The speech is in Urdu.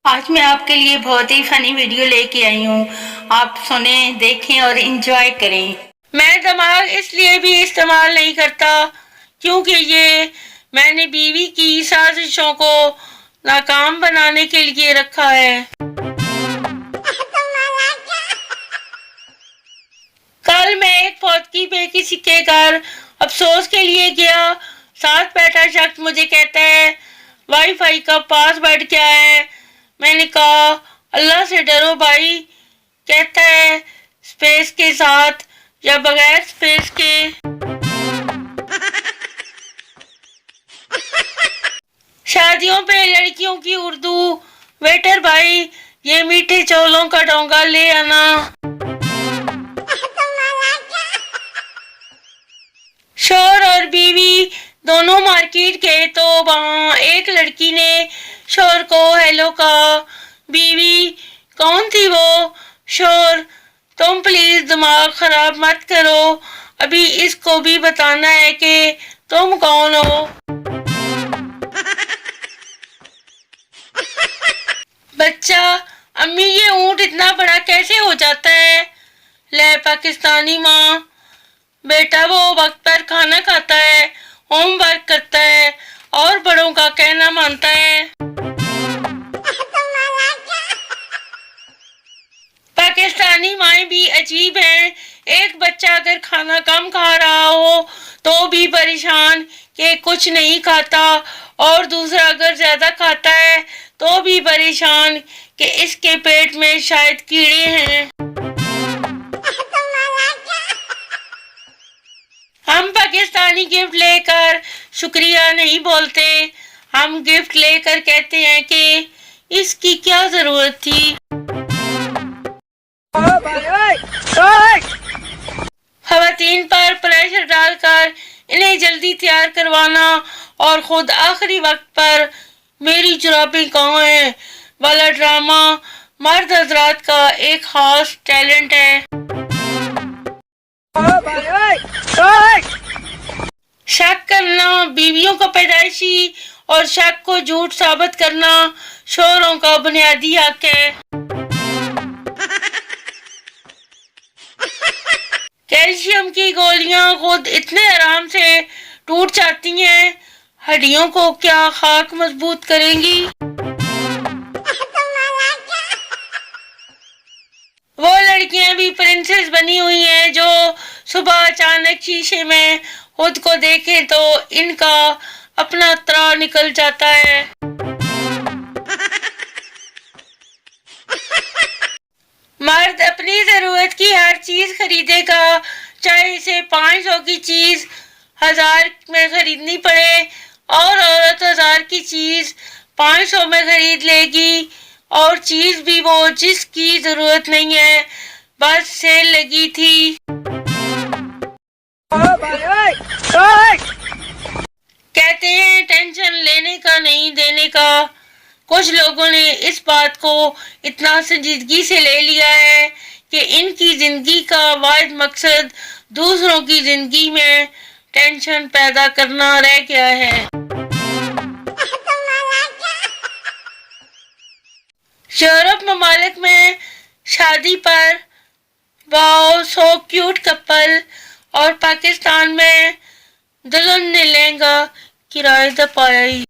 آج میں آپ کے لیے بہت ہی فنی ویڈیو لے کے آئی ہوں. آپ سنیں، دیکھیں اور انجوائے کریں. میں دماغ اس لیے بھی استعمال نہیں کرتا کیونکہ یہ میں نے بیوی کی سازشوں کو ناکام بنانے کے لیے رکھا ہے. کل میں ایک فوتگی پہ کسی کے گھر افسوس کے لیے گیا. ساتھ بیٹھا شخص مجھے کہتا ہے وائی فائی کا پاس ورڈ کیا ہے؟ میں نے کہا اللہ سے ڈرو بھائی. کہتا ہے اسپیس کے ساتھ یا بغیر اسپیس کے. شادیوں پہ لڑکیوں کی اردو. ویٹر بھائی یہ میٹھے چولوں کا ڈونگا لے آنا. شوہر اور بیوی دونوں مارکیٹ گئے تو وہاں ایک لڑکی نے شوہر کو ہیلو کہا. بیوی کون تھی وہ؟ شوہر تم پلیز دماغ خراب مت کرو، ابھی اس کو بھی بتانا ہے کہ تم کون ہو. بچہ امی یہ اونٹ اتنا بڑا کیسے ہو جاتا ہے؟ لے پاکستانی ماں بیٹا وہ وقت پر کھانا کھاتا ہے، ہوم ورک کرتا ہے اور بڑوں کا کہنا مانتا ہے. پاکستانی مائیں بھی عجیب ہیں. ایک بچہ اگر کھانا کم کھا رہا ہو تو بھی پریشان کہ کچھ نہیں کھاتا، اور دوسرا اگر زیادہ کھاتا ہے تو بھی پریشان کہ اس کے پیٹ میں شاید کیڑے ہیں. ہم پاکستانی گفٹ لے کر شکریہ نہیں بولتے، ہم گفٹ لے کر کہتے ہیں کہ اس کی کیا ضرورت تھی. خواتین پر پریشر ڈال کر انہیں جلدی تیار کروانا اور خود آخری وقت پر میری جرابیں کہاں ہیں والا ڈرامہ مرد حضرات کا ایک خاص ٹیلنٹ ہے. شک کرنا بیویوں کا پیدائشی اور شک کو جھوٹ ثابت کرنا شوہروں کا بنیادی حق ہے. کیلشیم کی گولیاں خود اتنے آرام سے ٹوٹ جاتی ہیں، ہڈیوں کو کیا خاک مضبوط کریں گی. وہ لڑکیاں بھی پرنسس بنی ہوئی ہیں جو صبح اچانک شیشے میں خود کو دیکھیں تو ان کا اپنا ترا نکل جاتا ہے. مرد اپنی ضرورت کی ہر چیز خریدے گا، چاہے اسے 500 کی چیز 1000 میں خریدنی پڑے، اور عورت 1000 کی چیز 500 میں خرید لے گی، اور چیز بھی وہ جس کی ضرورت نہیں ہے، بس سیل لگی تھی. کہتے ہیں ٹینشن لینے کا نہیں دینے کا. کچھ لوگوں نے اس بات کو اتنا سنجیدگی سے لے لیا ہے کہ ان کی زندگی کا واحد مقصد دوسروں کی زندگی میں ٹینشن پیدا کرنا رہ گیا ہے. یورپ ممالک میں شادی پر واو سو کیوٹ کپل، اور پاکستان میں دلہن نے لہنگا کرائے دا پایا ہی.